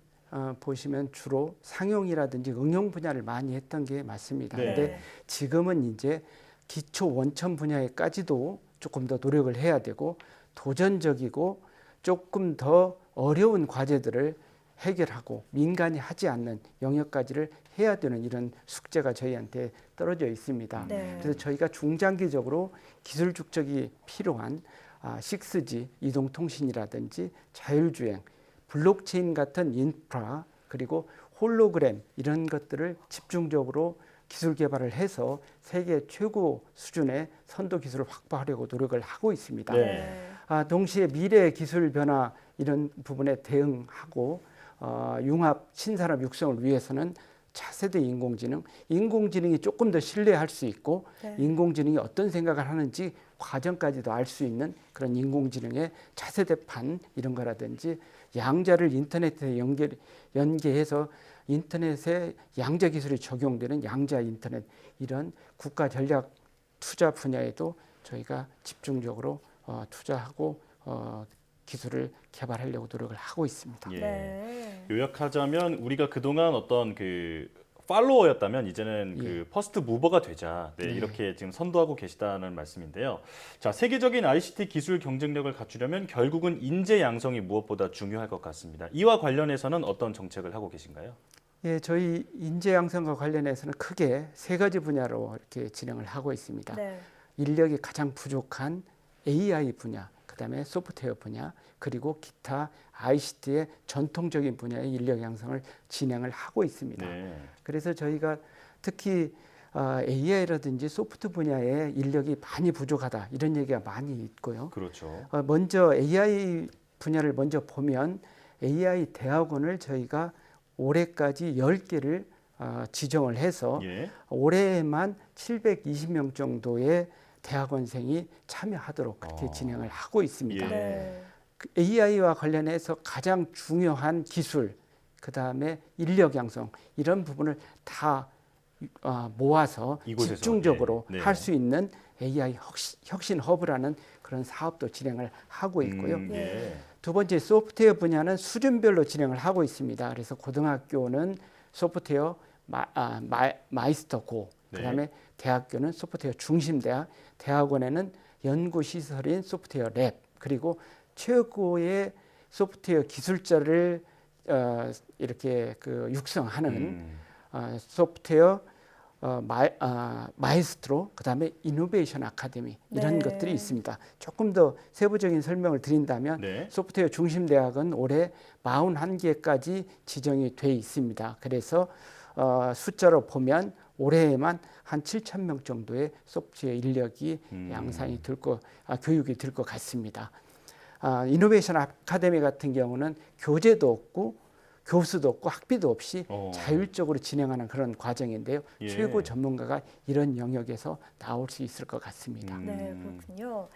보시면 주로 상용이라든지 응용 분야를 많이 했던 게 맞습니다. 그런데 지금은 이제 기초 원천 분야에까지도 조금 더 노력을 해야 되고 도전적이고 조금 더 어려운 과제들을 해결하고 민간이 하지 않는 영역까지를 해야 되는 이런 숙제가 저희한테 떨어져 있습니다. 그래서 저희가 중장기적으로 기술 축적이 필요한 6G 이동통신이라든지 자율주행, 블록체인 같은 인프라 그리고 홀로그램 이런 것들을 집중적으로 기술 개발을 해서 세계 최고 수준의 선도 기술을 확보하려고 노력을 하고 있습니다. 동시에 미래 기술 변화 이런 부분에 대응하고 융합 신산업 육성을 위해서는 차세대 인공지능이 조금 더 신뢰할 수 있고 인공지능이 어떤 생각을 하는지 과정까지도 알 수 있는 그런 인공지능의 차세대판 이런 거라든지 양자를 인터넷에 연계해서 인터넷에 양자 기술이 적용되는 양자 인터넷 이런 국가 전략 투자 분야에도 저희가 집중적으로 투자하고 기술을 개발하려고 노력을 하고 있습니다. 요약하자면 우리가 그동안 어떤 그 팔로워였다면 이제는 그 퍼스트 무버가 되자 이렇게 지금 선도하고 계시다는 말씀인데요. 자, 세계적인 ICT 기술 경쟁력을 갖추려면 결국은 인재 양성이 무엇보다 중요할 것 같습니다. 이와 관련해서는 어떤 정책을 하고 계신가요? 예, 저희 인재 양성과 관련해서는 크게 세 가지 분야로 이렇게 진행을 하고 있습니다. 인력이 가장 부족한 AI 분야, 그다음에 소프트웨어 분야, 그리고 기타 ICT의 전통적인 분야의 인력 양성을 진행을 하고 있습니다. 그래서 저희가 특히 AI라든지 소프트 분야의 인력이 많이 부족하다 이런 얘기가 많이 있고요. 먼저 AI 분야를 먼저 보면 AI 대학원을 저희가 올해까지 10개를 지정을 해서 올해에만 720명 정도의 대학원생이 참여하도록 그렇게 진행을 하고 있습니다. AI와 관련해서 가장 중요한 기술, 그 다음에 인력 양성 이런 부분을 다 모아서 집중적으로 할 수 있는 AI 혁신 허브라는 그런 사업도 진행을 하고 있고요. 두 번째 소프트웨어 분야는 수준별로 진행을 하고 있습니다. 그래서 고등학교는 소프트웨어 마이스터 고, 그다음에 대학교는 소프트웨어 중심대학, 대학원에는 연구시설인 소프트웨어 랩, 그리고 최고의 소프트웨어 기술자를 이렇게 그 육성하는 소프트웨어 마에스트로, 그다음에 이노베이션 아카데미 이런 것들이 있습니다. 조금 더 세부적인 설명을 드린다면 소프트웨어 중심대학은 올해 41개까지 지정이 돼 있습니다. 그래서 숫자로 보면 올해에만 한 7,000명 정도의 소프트웨어 인력이 양산이 교육이 될 것 같습니다. 이노베이션 아카데미 같은 경우는 교재도 없고 교수도 없고 학비도 없이 자율적으로 진행하는 그런 과정인데요. 예. 최고 전문가가 이런 영역에서 나올 수 있을 것 같습니다. 네, 그렇군요.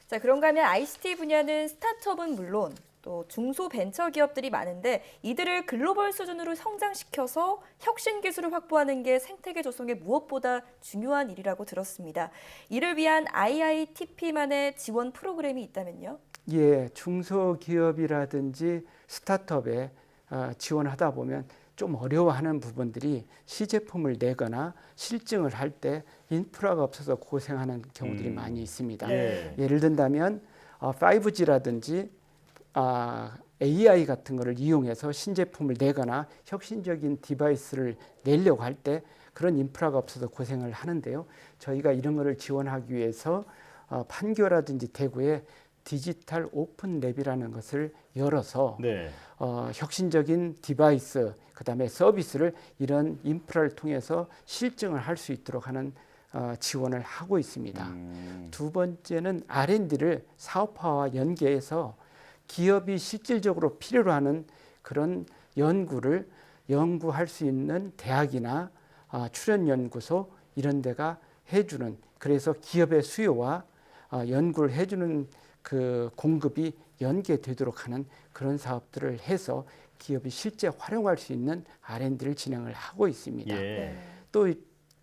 자, 그런가 하면 ICT 분야는 스타트업은 물론 또 중소벤처기업들이 많은데 이들을 글로벌 수준으로 성장시켜서 혁신 기술을 확보하는 게 생태계 조성에 무엇보다 중요한 일이라고 들었습니다. 이를 위한 IITP만의 지원 프로그램이 있다면요? 예, 중소기업이라든지 스타트업에 지원하다 보면 좀 어려워하는 부분들이 시제품을 내거나 실증을 할 때 인프라가 없어서 고생하는 경우들이 많이 있습니다. 예. 예를 든다면 5G라든지 AI 같은 거를 이용해서 신제품을 내거나 혁신적인 디바이스를 내려고 할 때 그런 인프라가 없어서 고생을 하는데요. 저희가 이런 거를 지원하기 위해서 판교라든지 대구에 디지털 오픈랩이라는 것을 열어서 네. 혁신적인 디바이스, 그다음에 서비스를 이런 인프라를 통해서 실증을 할 수 있도록 하는 지원을 하고 있습니다. 두 번째는 R&D를 사업화와 연계해서 기업이 실질적으로 필요로 하는 그런 연구를 연구할 수 있는 대학이나 출연연구소 이런 데가 해주는, 그래서 기업의 수요와 연구를 해주는 그 공급이 연계되도록 하는 그런 사업들을 해서 기업이 실제 활용할 수 있는 R&D를 진행을 하고 있습니다. 예. 또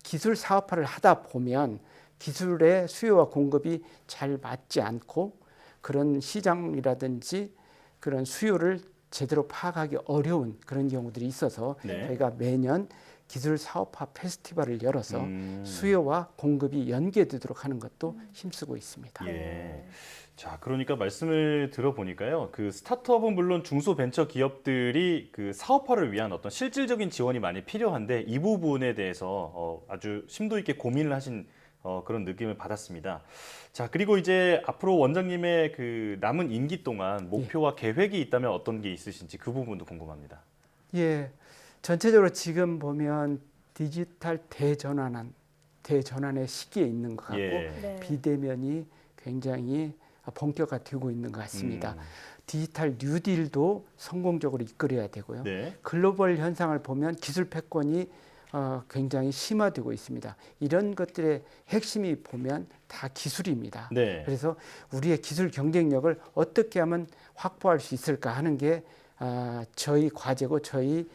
기술 사업화를 하다 보면 기술의 수요와 공급이 잘 맞지 않고 그런 시장이라든지 그런 수요를 제대로 파악하기 어려운 그런 경우들이 있어서 네. 저희가 매년 기술 사업화 페스티벌을 열어서 수요와 공급이 연계되도록 하는 것도 힘쓰고 있습니다. 예. 자, 그러니까 말씀을 들어보니까요. 그 스타트업은 물론 중소벤처 기업들이 그 사업화를 위한 어떤 실질적인 지원이 많이 필요한데 이 부분에 대해서 아주 심도 있게 고민을 하신 그런 느낌을 받았습니다. 자, 그리고 이제 앞으로 원장님의 그 남은 임기 동안 목표와 계획이 있다면 어떤 게 있으신지 그 부분도 궁금합니다. 예, 전체적으로 지금 보면 디지털 대전환의 시기에 있는 것 같고 예. 비대면이 굉장히 본격화되고 있는 것 같습니다. 디지털 뉴딜도 성공적으로 이끌어야 되고요. 네. 글로벌 현상을 보면 기술 패권이 굉장히 심화되고 있습니다. 이런 것들의 핵심이 보면 다 기술입니다. 네. 그래서 우리의 기술 경쟁력을 어떻게 하면 확보할 수 있을까 하는 게 저희 과제고 저희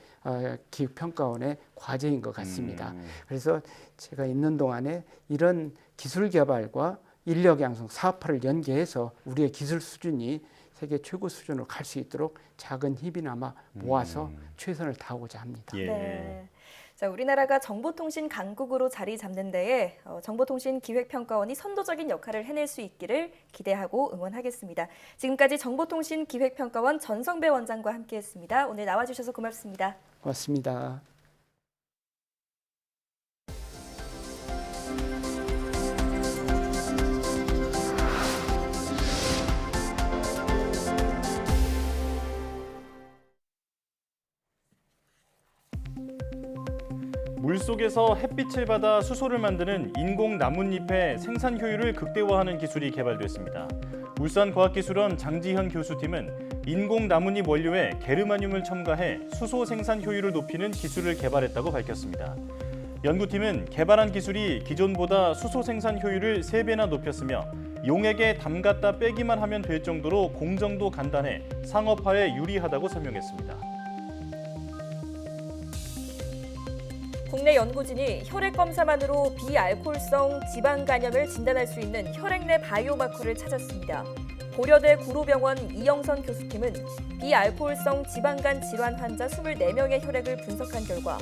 기획평가원의 과제인 것 같습니다. 그래서 제가 있는 동안에 이런 기술 개발과 인력 양성, 사업화를 연계해서 우리의 기술 수준이 세계 최고 수준으로 갈 수 있도록 작은 힘이나마 모아서 최선을 다하고자 합니다. 예. 네. 자, 우리나라가 정보통신 강국으로 자리 잡는 데에 정보통신 기획평가원이 선도적인 역할을 해낼 수 있기를 기대하고 응원하겠습니다. 지금까지 정보통신 기획평가원 전성배 원장과 함께했습니다. 오늘 나와주셔서 고맙습니다. 고맙습니다. 물속에서 햇빛을 받아 수소를 만드는 인공 나뭇잎의 생산 효율을 극대화하는 기술이 개발됐습니다. 울산과학기술원 장지현 교수팀은 인공 나뭇잎 원료에 게르마늄을 첨가해 수소 생산 효율을 높이는 기술을 개발했다고 밝혔습니다. 연구팀은 개발한 기술이 기존보다 수소 생산 효율을 3배나 높였으며 용액에 담갔다 빼기만 하면 될 정도로 공정도 간단해 상업화에 유리하다고 설명했습니다. 국내 연구진이 혈액 검사만으로 비알코올성 지방 간염을 진단할 수 있는 혈액 내 바이오마커를 찾았습니다. 고려대 구로병원 이영선 교수팀은 비알코올성 지방간 질환 환자 24명의 혈액을 분석한 결과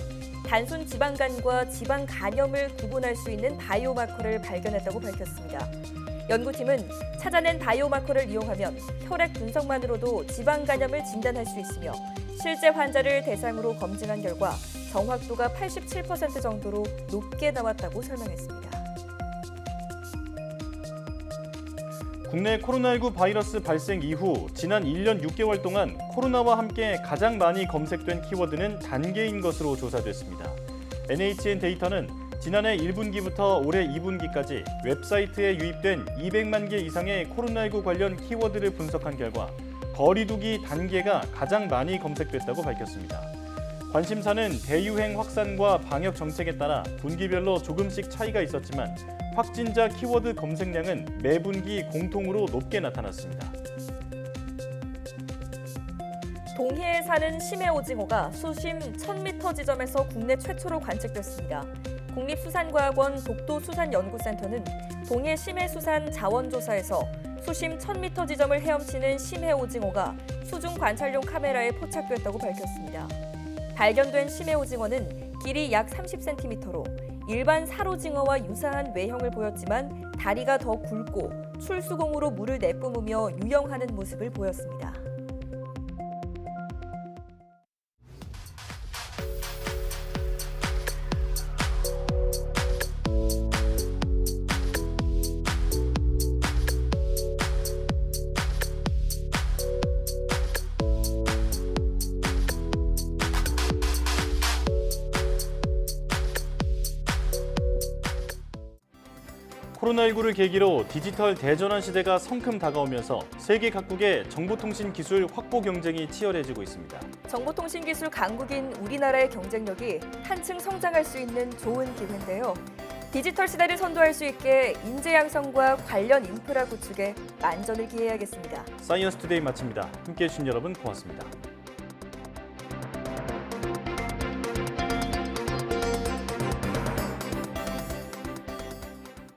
단순 지방간과 지방 간염을 구분할 수 있는 바이오마커를 발견했다고 밝혔습니다. 연구팀은 찾아낸 바이오마커를 이용하면 혈액 분석만으로도 지방 간염을 진단할 수 있으며 실제 환자를 대상으로 검증한 결과 정확도가 87% 정도로 높게 나왔다고 설명했습니다. 국내 코로나19 바이러스 발생 이후 지난 1년 6개월 동안 코로나와 함께 가장 많이 검색된 키워드는 단계인 것으로 조사됐습니다. NHN 데이터는 지난해 1분기부터 올해 2분기까지 웹사이트에 유입된 200만 개 이상의 코로나19 관련 키워드를 분석한 결과 거리두기 단계가 가장 많이 검색됐다고 밝혔습니다. 관심사는 대유행 확산과 방역 정책에 따라 분기별로 조금씩 차이가 있었지만 확진자 키워드 검색량은 매 분기 공통으로 높게 나타났습니다. 동해에 사는 심해 오징어가 수심 1000m 지점에서 국내 최초로 관측됐습니다. 국립수산과학원 독도수산연구센터는 동해 심해수산 자원조사에서 수심 1000m 지점을 헤엄치는 심해 오징어가 수중 관찰용 카메라에 포착됐다고 밝혔습니다. 발견된 심해 오징어는 길이 약 30cm로 일반 살오징어와 유사한 외형을 보였지만 다리가 더 굵고 출수공으로 물을 내뿜으며 유영하는 모습을 보였습니다. 코로나19를 계기로 디지털 대전환 시대가 성큼 다가오면서 세계 각국의 정보통신 기술 확보 경쟁이 치열해지고 있습니다. 정보통신 기술 강국인 우리나라의 경쟁력이 한층 성장할 수 있는 좋은 기회인데요. 디지털 시대를 선도할 수 있게 인재 양성과 관련 인프라 구축에 만전을 기해야겠습니다. 사이언스 투데이 마칩니다. 함께해 주신 여러분 고맙습니다.